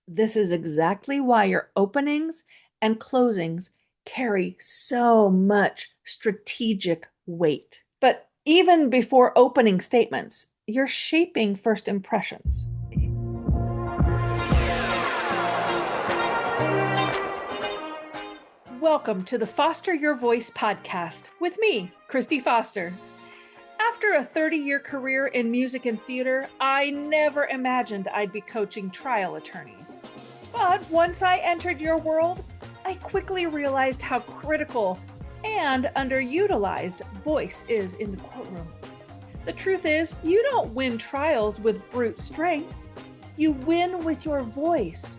This is exactly why your openings and closings carry so much strategic weight. But even before opening statements, you're shaping first impressions. Welcome to the Foster Your Voice podcast with me, Christy Foster. After a 30-year career in music and theater, I never imagined I'd be coaching trial attorneys. But once I entered your world, I quickly realized how critical and underutilized voice is in the courtroom. The truth is, you don't win trials with brute strength. You win with your voice.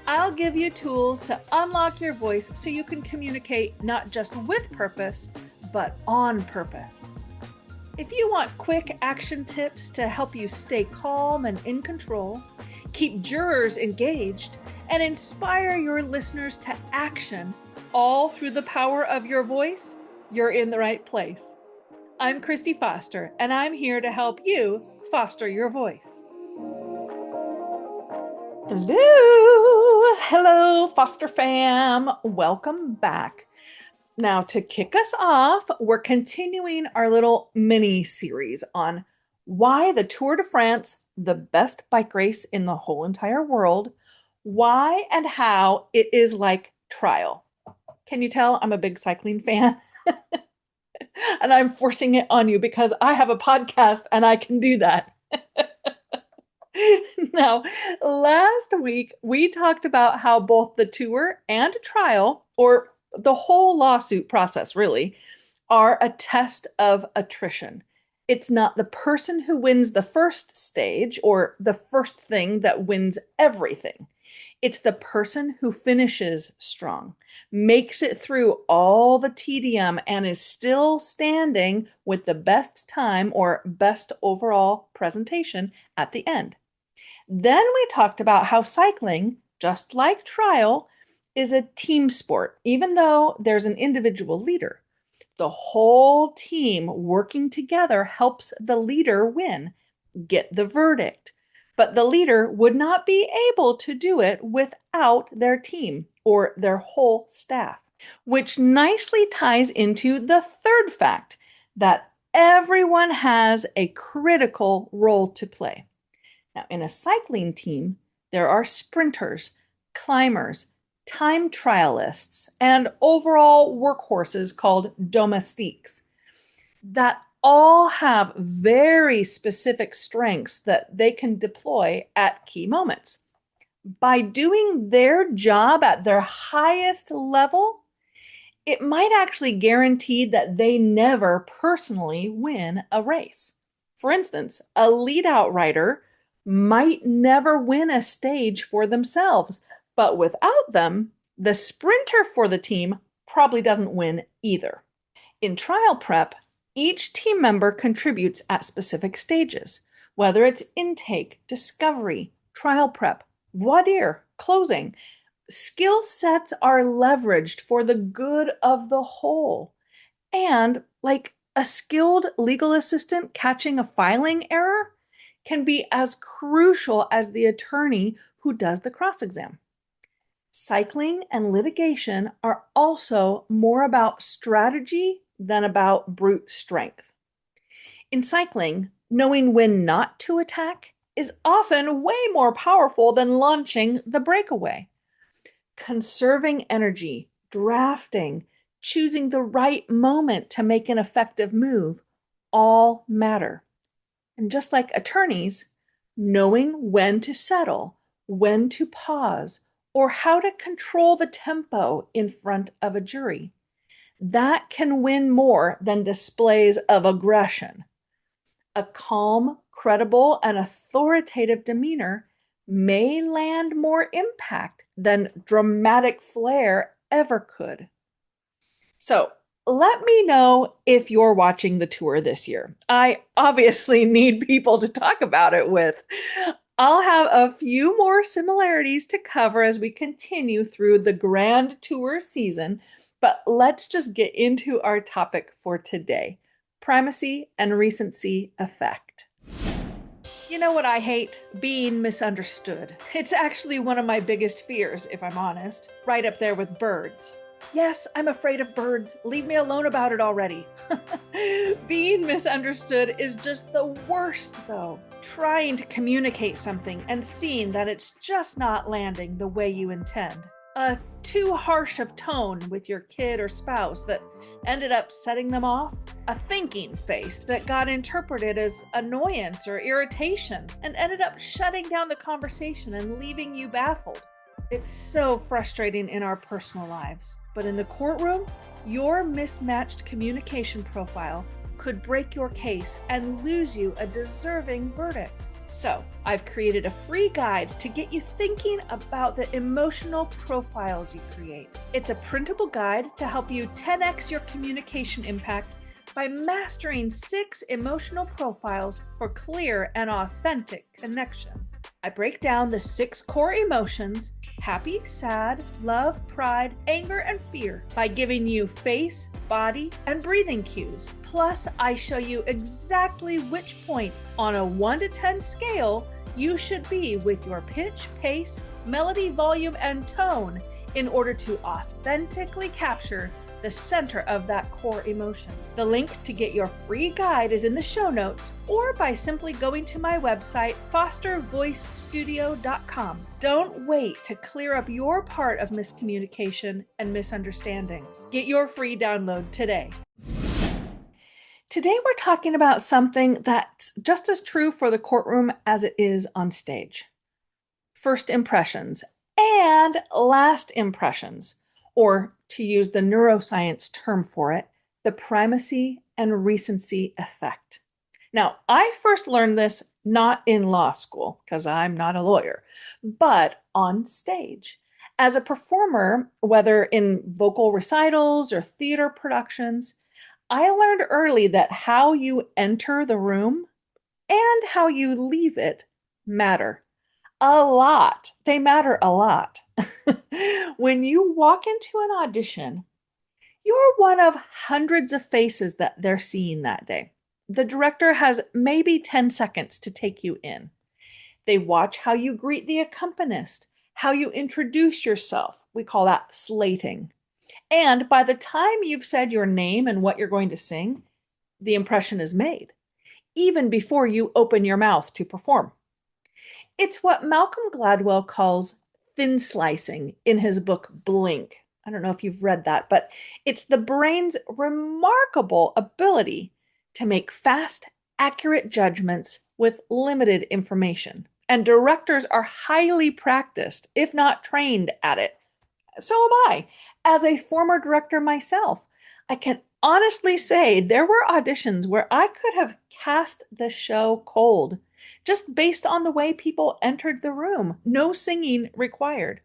I'll give you tools to unlock your voice so you can communicate not just with purpose, but on purpose. If you want quick action tips to help you stay calm and in control, keep jurors engaged, and inspire your listeners to action, all through the power of your voice, you're in the right place. I'm Christy Foster, and I'm here to help you foster your voice. Hello, Foster fam. Welcome back. Now, to kick us off, we're continuing our little mini series on why the Tour de France, the best bike race in the whole entire world, why and how it is like trial. Can you tell I'm a big cycling fan? And I'm forcing it on you because I have a podcast and I can do that. Now, last week we talked about how both the tour and trial, or the whole lawsuit process really, are a test of attrition. It's not the person who wins the first stage or the first thing that wins everything. It's the person who finishes strong, makes it through all the tedium, and is still standing with the best time or best overall presentation at the end. Then we talked about how cycling, just like trial, is a team sport, even though there's an individual leader. The whole team working together helps the leader win, get the verdict. But the leader would not be able to do it without their team or their whole staff, which nicely ties into the third fact that everyone has a critical role to play. Now, in a cycling team, there are sprinters, climbers, time trialists, and overall workhorses called domestiques that all have very specific strengths that they can deploy at key moments. By doing their job at their highest level, it might actually guarantee that they never personally win a race. For instance, a lead-out rider might never win a stage for themselves, but without them, the sprinter for the team probably doesn't win either. In trial prep, each team member contributes at specific stages, whether it's intake, discovery, trial prep, voir dire, closing. Skill sets are leveraged for the good of the whole. And like a skilled legal assistant catching a filing error can be as crucial as the attorney who does the cross-exam. Cycling and litigation are also more about strategy than about brute strength. In cycling, knowing when not to attack is often way more powerful than launching the breakaway. Conserving energy, drafting, choosing the right moment to make an effective move all matter. And just like attorneys, knowing when to settle, when to pause, or how to control the tempo in front of a jury, that can win more than displays of aggression. A calm, credible, and authoritative demeanor may land more impact than dramatic flair ever could. So, let me know if you're watching the tour this year. I obviously need people to talk about it with. I'll have a few more similarities to cover as we continue through the grand tour season, but let's just get into our topic for today: primacy and recency effect. You know what I hate? Being misunderstood. It's actually one of my biggest fears, if I'm honest, right up there with birds. Yes, I'm afraid of birds. Leave me alone about it already. Being misunderstood is just the worst, though. Trying to communicate something and seeing that it's just not landing the way you intend. Too harsh of tone with your kid or spouse that ended up setting them off. A thinking face that got interpreted as annoyance or irritation and ended up shutting down the conversation and leaving you baffled. It's so frustrating in our personal lives, but in the courtroom, your mismatched communication profile could break your case and lose you a deserving verdict. So, I've created a free guide to get you thinking about the emotional profiles you create. It's a printable guide to help you 10x your communication impact by mastering 6 emotional profiles for clear and authentic connection. I break down the 6 core emotions: happy, sad, love, pride, anger, and fear by giving you face, body, and breathing cues. Plus, I show you exactly which point on a 1 to 10 scale you should be with your pitch, pace, melody, volume, and tone in order to authentically capture the center of that core emotion. The link to get your free guide is in the show notes or by simply going to my website, fostervoicestudio.com. Don't wait to clear up your part of miscommunication and misunderstandings. Get your free download today. Today we're talking about something that's just as true for the courtroom as it is on stage. First impressions and last impressions, or to use the neuroscience term for it, the primacy and recency effect. Now, I first learned this not in law school, because I'm not a lawyer, but on stage. As a performer, whether in vocal recitals or theater productions, I learned early that how you enter the room and how you leave it matter a lot. They matter a lot. When you walk into an audition, you're one of hundreds of faces that they're seeing that day. The director has maybe 10 seconds to take you in. They watch how you greet the accompanist, how you introduce yourself. We call that slating. And by the time you've said your name and what you're going to sing, the impression is made, even before you open your mouth to perform. It's what Malcolm Gladwell calls thin slicing in his book Blink. I don't know if you've read that, but it's the brain's remarkable ability to make fast, accurate judgments with limited information. And directors are highly practiced, if not trained at it. So am I. As a former director myself, I can honestly say there were auditions where I could have cast the show cold, just based on the way people entered the room. No singing required.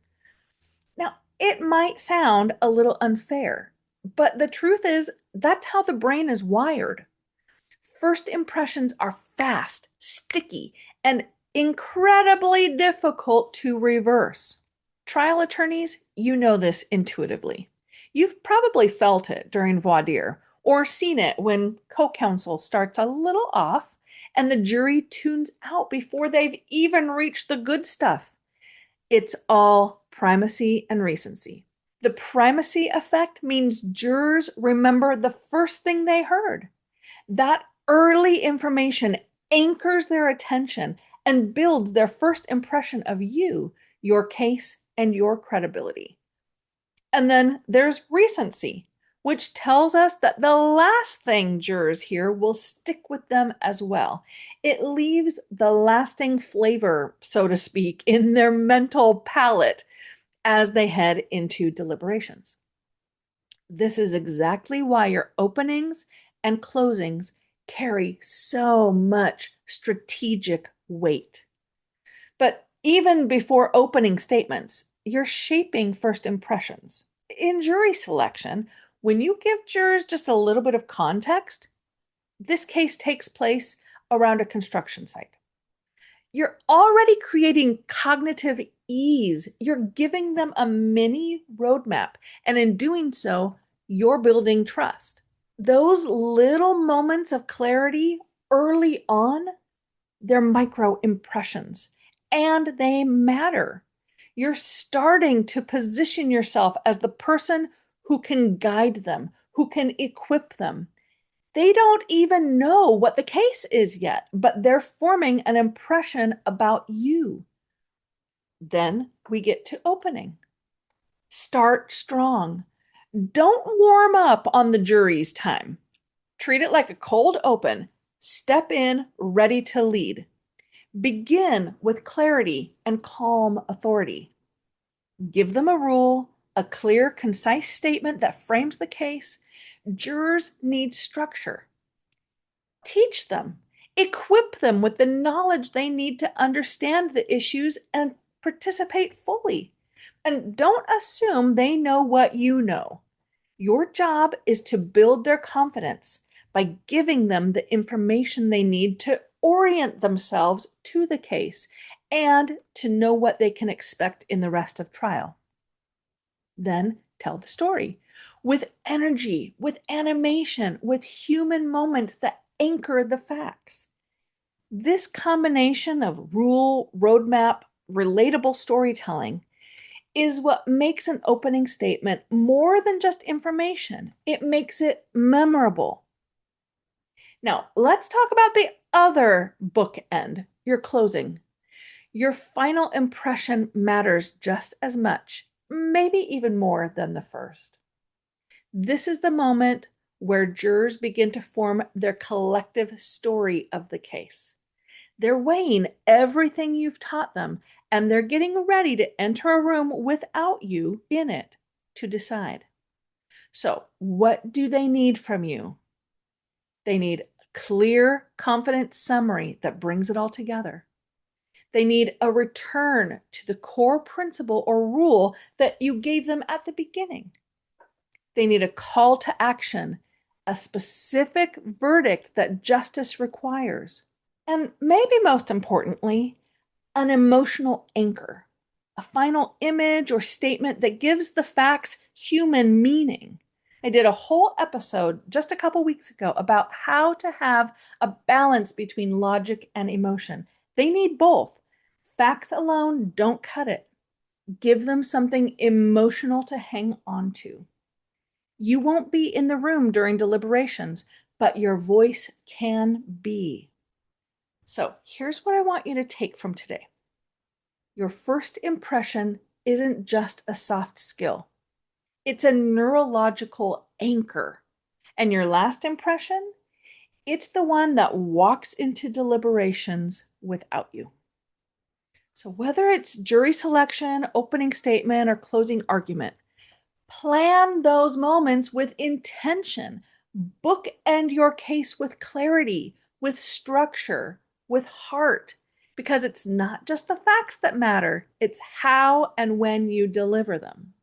Now, it might sound a little unfair, but the truth is that's how the brain is wired. First impressions are fast, sticky, and incredibly difficult to reverse. Trial attorneys, you know this intuitively. You've probably felt it during voir dire or seen it when co-counsel starts a little off and the jury tunes out before they've even reached the good stuff. It's all primacy and recency. The primacy effect means jurors remember the first thing they heard. That early information anchors their attention and builds their first impression of you, your case, and your credibility. And then there's recency, which tells us that the last thing jurors hear will stick with them as well. It leaves the lasting flavor, so to speak, in their mental palate as they head into deliberations. This is exactly why your openings and closings carry so much strategic weight. But even before opening statements, you're shaping first impressions. In jury selection, when you give jurors just a little bit of context, this case takes place around a construction site. You're already creating cognitive ease. You're giving them a mini roadmap. And in doing so, you're building trust. Those little moments of clarity early on They're micro impressions, and they matter. You're starting to position yourself as the person who can guide them, who can equip them. They don't even know what the case is yet, but they're forming an impression about you. Then we get to opening. Start strong. Don't warm up on the jury's time. Treat it like a cold open. Step in, ready to lead. Begin with clarity and calm authority. Give them a rule, a clear, concise statement that frames the case. Jurors need structure. Teach them. Equip them with the knowledge they need to understand the issues and participate fully. And don't assume they know what you know. Your job is to build their confidence by giving them the information they need to orient themselves to the case and to know what they can expect in the rest of trial. Then tell the story with energy, with animation, with human moments that anchor the facts. This combination of rule, roadmap, relatable storytelling is what makes an opening statement more than just information. It makes it memorable. Now, let's talk about the other bookend, your closing. Your final impression matters just as much, maybe even more than the first. This is the moment where jurors begin to form their collective story of the case. They're weighing everything you've taught them, and they're getting ready to enter a room without you in it to decide. So, what do they need from you? They need a clear, confident summary that brings it all together. They need a return to the core principle or rule that you gave them at the beginning. They need a call to action, a specific verdict that justice requires. And maybe most importantly, an emotional anchor, a final image or statement that gives the facts human meaning. I did a whole episode just a couple weeks ago about how to have a balance between logic and emotion. They need both. Facts alone don't cut it. Give them something emotional to hang on to. You won't be in the room during deliberations, but your voice can be. So here's what I want you to take from today. Your first impression isn't just a soft skill. It's a neurological anchor. And your last impression, it's the one that walks into deliberations without you. So whether it's jury selection, opening statement, or closing argument, plan those moments with intention. Bookend your case with clarity, with structure, with heart, because it's not just the facts that matter, it's how and when you deliver them.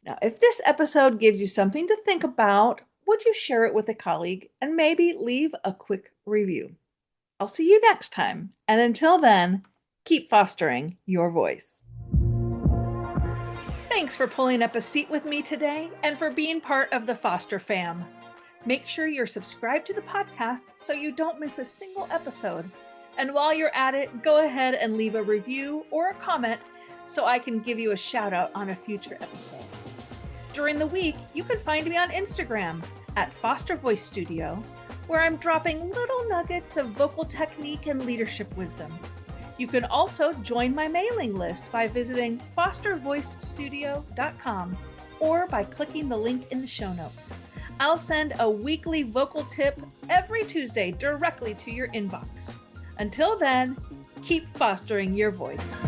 Now, if this episode gives you something to think about, would you share it with a colleague and maybe leave a quick review? I'll see you next time, and until then, keep fostering your voice. Thanks for pulling up a seat with me today and for being part of the Foster fam. Make sure you're subscribed to the podcast so you don't miss a single episode. And while you're at it, go ahead and leave a review or a comment so I can give you a shout out on a future episode. During the week, you can find me on Instagram at Foster Voice Studio, where I'm dropping little nuggets of vocal technique and leadership wisdom. You can also join my mailing list by visiting fostervoicestudio.com or by clicking the link in the show notes. I'll send a weekly vocal tip every Tuesday directly to your inbox. Until then, keep fostering your voice.